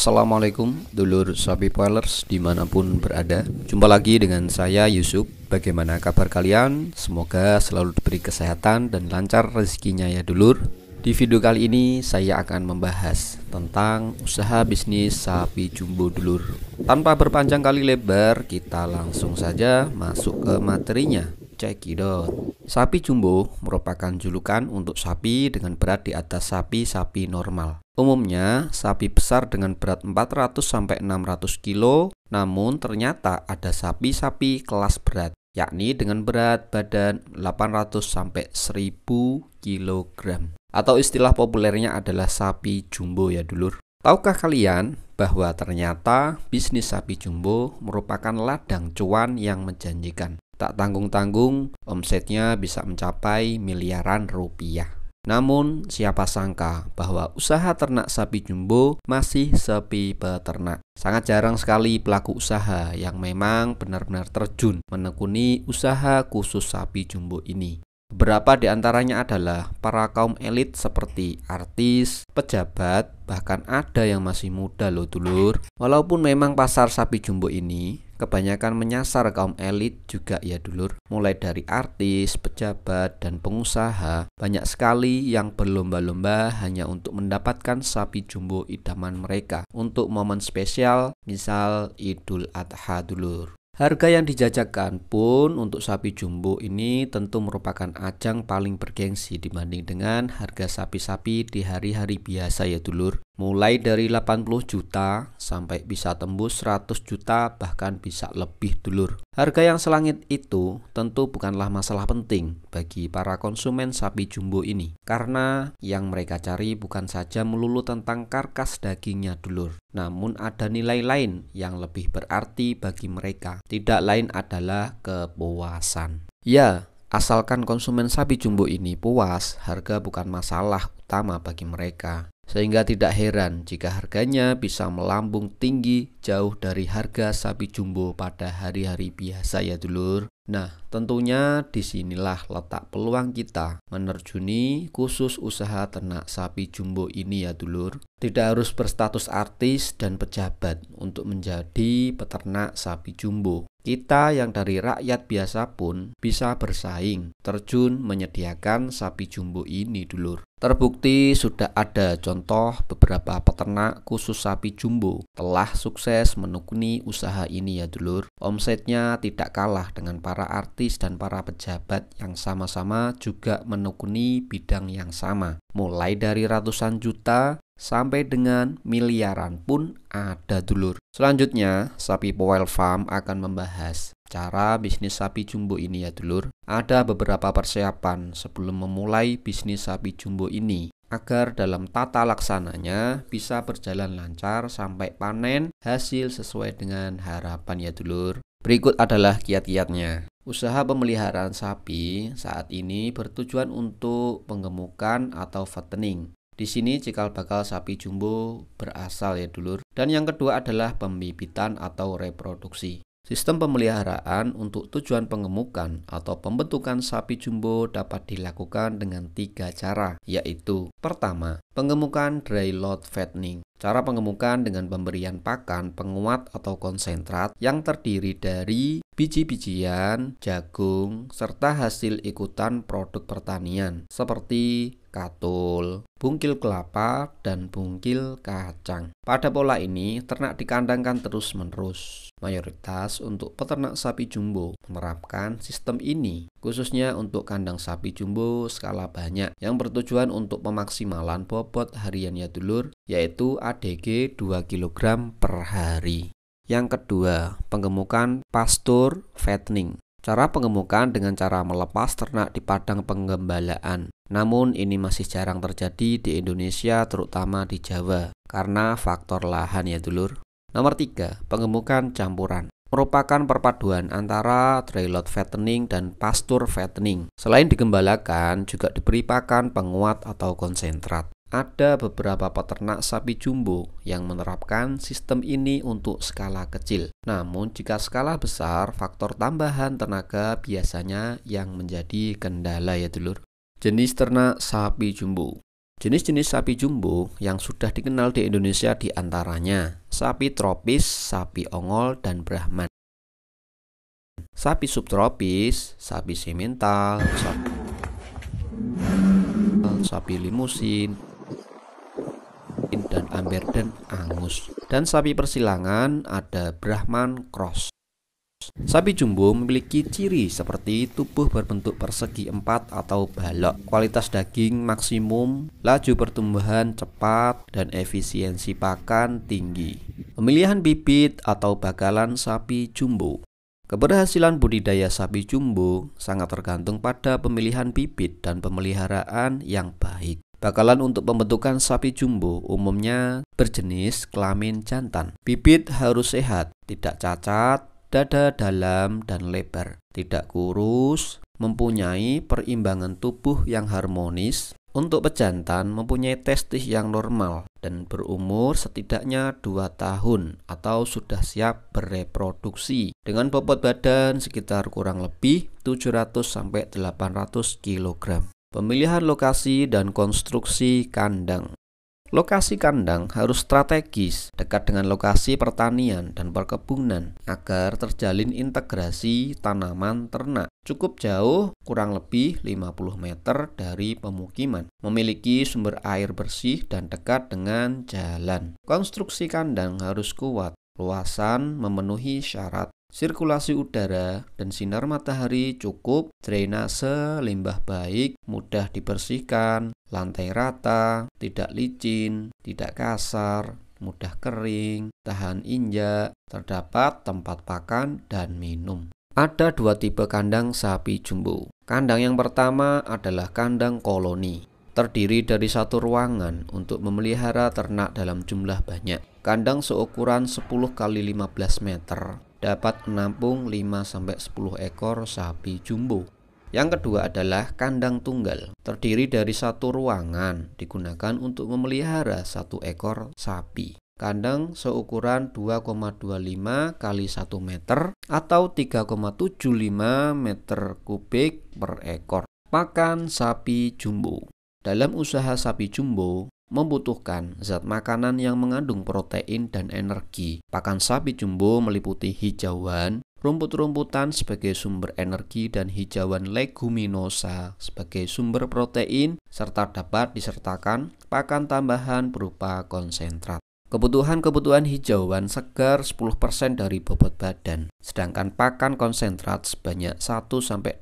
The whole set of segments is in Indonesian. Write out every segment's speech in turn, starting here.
Assalamualaikum dulur sapi poilers dimanapun berada. Jumpa lagi dengan saya Yusuf. Bagaimana kabar kalian? Semoga selalu diberi kesehatan dan lancar rezekinya ya dulur. Di video kali ini saya akan membahas tentang usaha bisnis sapi jumbo dulur. Tanpa berpanjang kali lebar, kita langsung saja masuk ke materinya. Cekidot. Sapi jumbo merupakan julukan untuk sapi dengan berat di atas sapi-sapi normal. Umumnya, sapi besar dengan berat 400-600 kilo, namun ternyata ada sapi-sapi kelas berat, yakni dengan berat badan 800-1000 kg. Atau istilah populernya adalah sapi jumbo ya dulur. Tahukah kalian bahwa ternyata bisnis sapi jumbo merupakan ladang cuan yang menjanjikan. Tak tanggung-tanggung, omsetnya bisa mencapai miliaran rupiah. Namun, siapa sangka bahwa usaha ternak sapi jumbo masih sepi peternak. Sangat jarang sekali pelaku usaha yang memang benar-benar terjun menekuni usaha khusus sapi jumbo ini. Beberapa di antaranya adalah para kaum elit seperti artis, pejabat, bahkan ada yang masih muda loh dulur. Walaupun memang pasar sapi jumbo ini kebanyakan menyasar kaum elit juga ya dulur. Mulai dari artis, pejabat, dan pengusaha, banyak sekali yang berlomba-lomba hanya untuk mendapatkan sapi jumbo idaman mereka untuk momen spesial, misal Idul Adha dulur. Harga yang dijajakan pun untuk sapi jumbo ini tentu merupakan ajang paling bergengsi dibanding dengan harga sapi-sapi di hari-hari biasa ya dulur. Mulai dari 80 juta sampai bisa tembus 100 juta bahkan bisa lebih dulur. Harga yang selangit itu tentu bukanlah masalah penting bagi para konsumen sapi jumbo ini. Karena yang mereka cari bukan saja melulu tentang karkas dagingnya dulur. Namun ada nilai lain yang lebih berarti bagi mereka. Tidak lain adalah kepuasan. Ya, asalkan konsumen sapi jumbo ini puas, harga bukan masalah utama bagi mereka. Sehingga tidak heran jika harganya bisa melambung tinggi jauh dari harga sapi jumbo pada hari-hari biasa ya dulur. Nah, tentunya disinilah letak peluang kita menerjuni khusus usaha ternak sapi jumbo ini ya dulur. Tidak harus berstatus artis dan pejabat untuk menjadi peternak sapi jumbo. Kita yang dari rakyat biasa pun bisa bersaing, terjun menyediakan sapi jumbo ini dulur. Terbukti sudah ada contoh beberapa peternak khusus sapi jumbo telah sukses menekuni usaha ini ya dulur. Omsetnya tidak kalah dengan para artis dan para pejabat yang sama-sama juga menekuni bidang yang sama. Mulai dari ratusan juta sampai dengan miliaran pun ada dulur. Selanjutnya, Sapi Poil Farm akan membahas cara bisnis sapi jumbo ini ya dulur. Ada beberapa persiapan sebelum memulai bisnis sapi jumbo ini agar dalam tata laksananya bisa berjalan lancar sampai panen hasil sesuai dengan harapan ya dulur. Berikut adalah kiat-kiatnya. Usaha pemeliharaan sapi saat ini bertujuan untuk penggemukan atau fattening. Di sini cikal bakal sapi jumbo berasal ya dulur. Dan yang kedua adalah pembibitan atau reproduksi. Sistem pemeliharaan untuk tujuan pengemukan atau pembentukan sapi jumbo dapat dilakukan dengan 3 cara, yaitu pertama, pengemukan dry load fattening. Cara pengemukan dengan pemberian pakan penguat atau konsentrat yang terdiri dari biji-bijian, jagung, serta hasil ikutan produk pertanian seperti katul, bungkil kelapa, dan bungkil kacang. Pada pola ini, ternak dikandangkan terus-menerus. Mayoritas untuk peternak sapi jumbo menerapkan sistem ini, khususnya untuk kandang sapi jumbo skala banyak yang bertujuan untuk pemaksimalan bobot harian ya dulur, yaitu ADG 2 kg per hari. Yang kedua, penggemukan pasture fattening. Cara pengemukan dengan cara melepas ternak di padang penggembalaan. Namun ini masih jarang terjadi di Indonesia, terutama di Jawa, karena faktor lahan ya dulur. Nomor 3, pengemukan campuran. Merupakan perpaduan antara dry load fattening dan pasture fattening. Selain digembalakan, juga diberi pakan penguat atau konsentrat. Ada beberapa peternak sapi jumbo yang menerapkan sistem ini untuk skala kecil. Namun jika skala besar, faktor tambahan tenaga biasanya yang menjadi kendala ya dulur. Jenis ternak sapi jumbo. Jenis-jenis sapi jumbo yang sudah dikenal di Indonesia diantaranya sapi tropis, sapi ongol, dan Brahman. Sapi subtropis, sapi semental, sapi limusin, dan amber dan angus. Dan sapi persilangan ada Brahman cross. Sapi jumbo memiliki ciri seperti tubuh berbentuk persegi 4 atau balok, kualitas daging maksimum, laju pertumbuhan cepat, dan efisiensi pakan tinggi. Pemilihan bibit atau bakalan sapi jumbo. Keberhasilan budidaya sapi jumbo sangat tergantung pada pemilihan bibit dan pemeliharaan yang baik. Bakalan untuk pembentukan sapi jumbo umumnya berjenis kelamin jantan. Bibit harus sehat, tidak cacat, dada dalam dan lebar, tidak kurus, mempunyai perimbangan tubuh yang harmonis. Untuk pejantan mempunyai testis yang normal dan berumur setidaknya 2 tahun atau sudah siap bereproduksi dengan bobot badan sekitar kurang lebih 700-800 kg. Pemilihan lokasi dan konstruksi kandang. Lokasi kandang harus strategis, dekat dengan lokasi pertanian dan perkebunan agar terjalin integrasi tanaman ternak. Cukup jauh, kurang lebih 50 meter dari pemukiman. Memiliki sumber air bersih dan dekat dengan jalan. Konstruksi kandang harus kuat, luasan memenuhi syarat. Sirkulasi udara dan sinar matahari cukup, drainase limbah baik, mudah dibersihkan, lantai rata, tidak licin, tidak kasar, mudah kering, tahan injak, terdapat tempat pakan dan minum. Ada 2 tipe kandang sapi jumbo. Kandang yang pertama adalah kandang koloni. Terdiri dari 1 ruangan untuk memelihara ternak dalam jumlah banyak. Kandang seukuran 10 x 15 meter. Dapat menampung 5-10 ekor sapi jumbo. Yang kedua adalah kandang tunggal. Terdiri dari 1 ruangan, digunakan untuk memelihara 1 ekor sapi. Kandang seukuran 2,25 x 1 meter atau 3,75 meter kubik per ekor. Pakan sapi jumbo. Dalam usaha sapi jumbo membutuhkan zat makanan yang mengandung protein dan energi. Pakan sapi jumbo meliputi hijauan, rumput-rumputan sebagai sumber energi dan hijauan leguminosa sebagai sumber protein, serta dapat disertakan pakan tambahan berupa konsentrat. Kebutuhan hijauan segar 10% dari bobot badan, sedangkan pakan konsentrat sebanyak 1-2%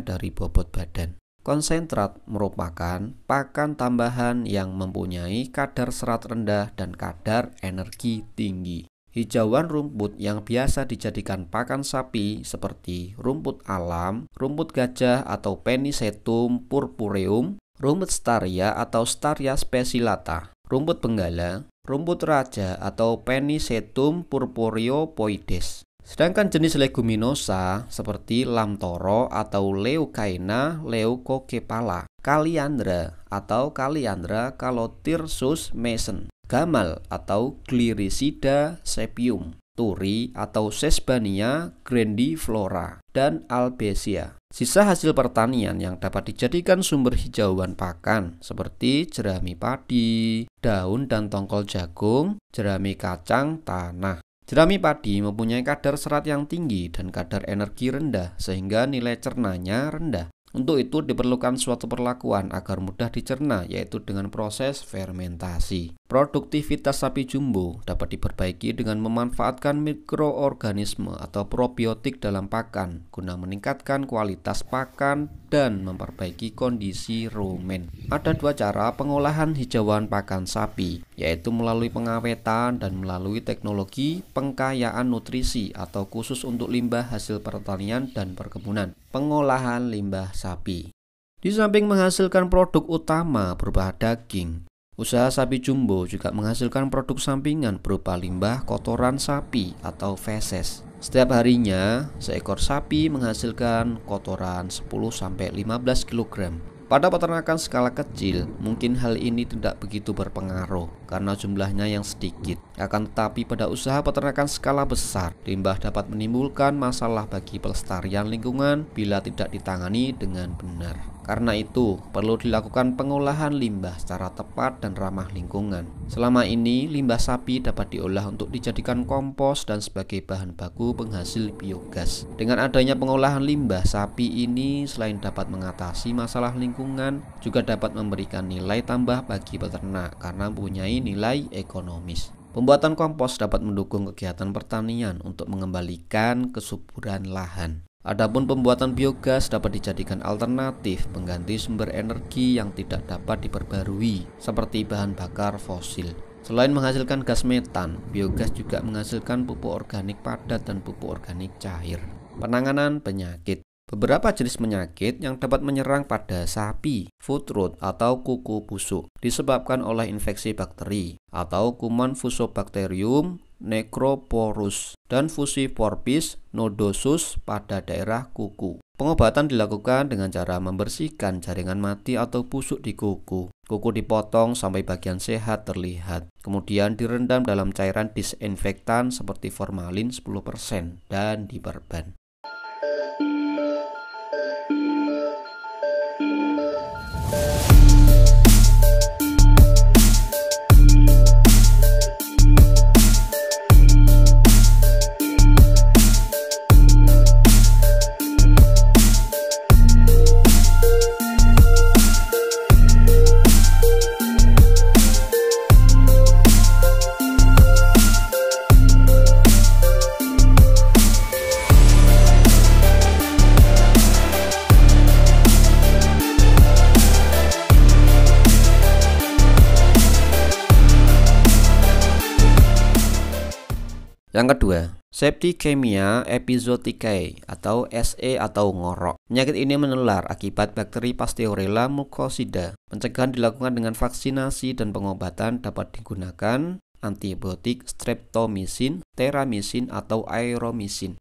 dari bobot badan. Konsentrat merupakan pakan tambahan yang mempunyai kadar serat rendah dan kadar energi tinggi. Hijauan rumput yang biasa dijadikan pakan sapi seperti rumput alam, rumput gajah atau Penicetum purpureum, rumput staria atau Staria specillata, rumput benggala, rumput raja atau Penicetum purpureopoides. Sedangkan jenis leguminosa seperti lamtoro atau Leucaena leucocephala, Kaliandra atau Kaliandra calotirsus mason, gamal atau Gliricida sepium, turi atau Sesbania grandiflora, dan Albesia. Sisa hasil pertanian yang dapat dijadikan sumber hijauan pakan seperti jerami padi, daun dan tongkol jagung, jerami kacang tanah. Jerami padi mempunyai kadar serat yang tinggi dan kadar energi rendah sehingga nilai cernanya rendah. Untuk itu diperlukan suatu perlakuan agar mudah dicerna, yaitu dengan proses fermentasi. Produktivitas sapi jumbo dapat diperbaiki dengan memanfaatkan mikroorganisme atau probiotik dalam pakan guna meningkatkan kualitas pakan dan memperbaiki kondisi rumen. Ada 2 cara pengolahan hijauan pakan sapi, yaitu melalui pengawetan dan melalui teknologi pengkayaan nutrisi atau khusus untuk limbah hasil pertanian dan perkebunan. Pengolahan limbah sapi. Di samping menghasilkan produk utama berupa daging, usaha sapi jumbo juga menghasilkan produk sampingan berupa limbah kotoran sapi atau feses. Setiap harinya, seekor sapi menghasilkan kotoran 10-15 kg. Pada peternakan skala kecil, mungkin hal ini tidak begitu berpengaruh karena jumlahnya yang sedikit. Akan tetapi pada usaha peternakan skala besar, limbah dapat menimbulkan masalah bagi pelestarian lingkungan bila tidak ditangani dengan benar. Karena itu, perlu dilakukan pengolahan limbah secara tepat dan ramah lingkungan. Selama ini, limbah sapi dapat diolah untuk dijadikan kompos dan sebagai bahan baku penghasil biogas. Dengan adanya pengolahan limbah sapi ini, selain dapat mengatasi masalah lingkungan, juga dapat memberikan nilai tambah bagi peternak karena mempunyai nilai ekonomis. Pembuatan kompos dapat mendukung kegiatan pertanian untuk mengembalikan kesuburan lahan. Adapun pembuatan biogas dapat dijadikan alternatif pengganti sumber energi yang tidak dapat diperbarui, seperti bahan bakar fosil. Selain menghasilkan gas metan, biogas juga menghasilkan pupuk organik padat dan pupuk organik cair. Penanganan penyakit. Beberapa jenis penyakit yang dapat menyerang pada sapi, foot rot atau kuku busuk, disebabkan oleh infeksi bakteri atau kuman Fusobacterium necroporus dan Fusiformis nodosus pada daerah kuku. Pengobatan dilakukan dengan cara membersihkan jaringan mati atau busuk di kuku. Kuku dipotong sampai bagian sehat terlihat. Kemudian direndam dalam cairan disinfektan seperti formalin 10% dan diperban. Yang kedua, Septicemia epizooticae atau SE atau ngorok. Penyakit ini menular akibat bakteri Pasteurella mucosida. Pencegahan dilakukan dengan vaksinasi dan pengobatan dapat digunakan antibiotik streptomycin, teramisin atau aeromycin.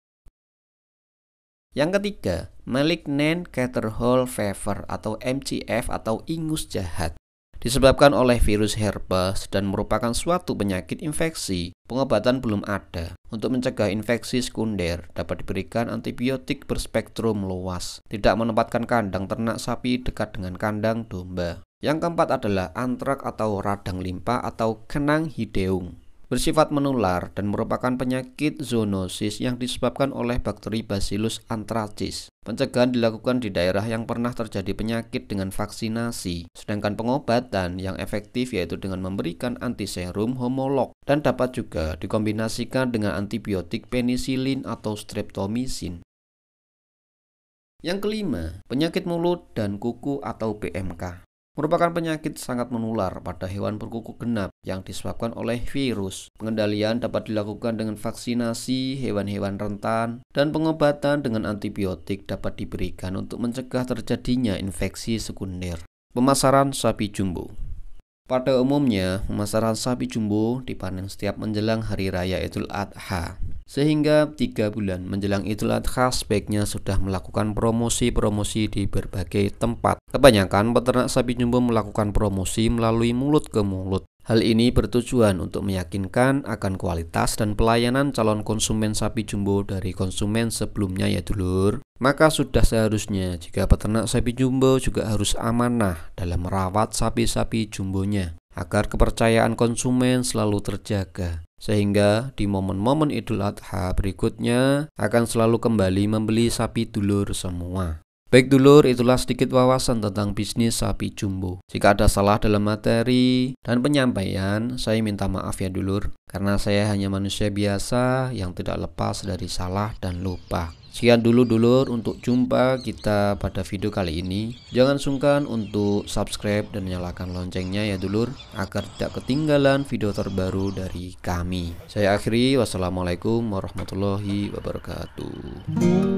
Yang ketiga, Malignant Caterhole Fever atau MCF atau ingus jahat. Disebabkan oleh virus herpes dan merupakan suatu penyakit infeksi, pengobatan belum ada. Untuk mencegah infeksi sekunder, dapat diberikan antibiotik berspektrum luas, tidak menempatkan kandang ternak sapi dekat dengan kandang domba. Yang keempat adalah antrak atau radang limpa atau kenang hideung. Bersifat menular dan merupakan penyakit zoonosis yang disebabkan oleh bakteri Bacillus anthracis. Pencegahan dilakukan di daerah yang pernah terjadi penyakit dengan vaksinasi, sedangkan pengobatan yang efektif yaitu dengan memberikan antiserum homolog dan dapat juga dikombinasikan dengan antibiotik penisilin atau streptomycin. Yang kelima, penyakit mulut dan kuku atau PMK. Merupakan penyakit sangat menular pada hewan berkuku genap yang disebabkan oleh virus. Pengendalian dapat dilakukan dengan vaksinasi hewan-hewan rentan dan pengobatan dengan antibiotik dapat diberikan untuk mencegah terjadinya infeksi sekunder. Pemasaran sapi jumbo. Pada umumnya, pemasaran sapi jumbo dipanen setiap menjelang Hari Raya Idul Adha. Sehingga 3 bulan menjelang Idul Adha sebaiknya sudah melakukan promosi-promosi di berbagai tempat. Kebanyakan peternak sapi jumbo melakukan promosi melalui mulut ke mulut. Hal ini bertujuan untuk meyakinkan akan kualitas dan pelayanan calon konsumen sapi jumbo dari konsumen sebelumnya ya dulur. Maka sudah seharusnya jika peternak sapi jumbo juga harus amanah dalam merawat sapi-sapi jumbonya agar kepercayaan konsumen selalu terjaga. Sehingga di momen-momen Idul Adha berikutnya akan selalu kembali membeli sapi dulur semua. Baik dulur, itulah sedikit wawasan tentang bisnis sapi jumbo. Jika ada salah dalam materi dan penyampaian, saya minta maaf ya dulur, karena saya hanya manusia biasa yang tidak lepas dari salah dan lupa. Sekian dulu dulur untuk jumpa kita pada video kali ini. Jangan sungkan untuk subscribe dan nyalakan loncengnya ya dulur, agar tidak ketinggalan video terbaru dari kami. Saya akhiri, wassalamualaikum warahmatullahi wabarakatuh.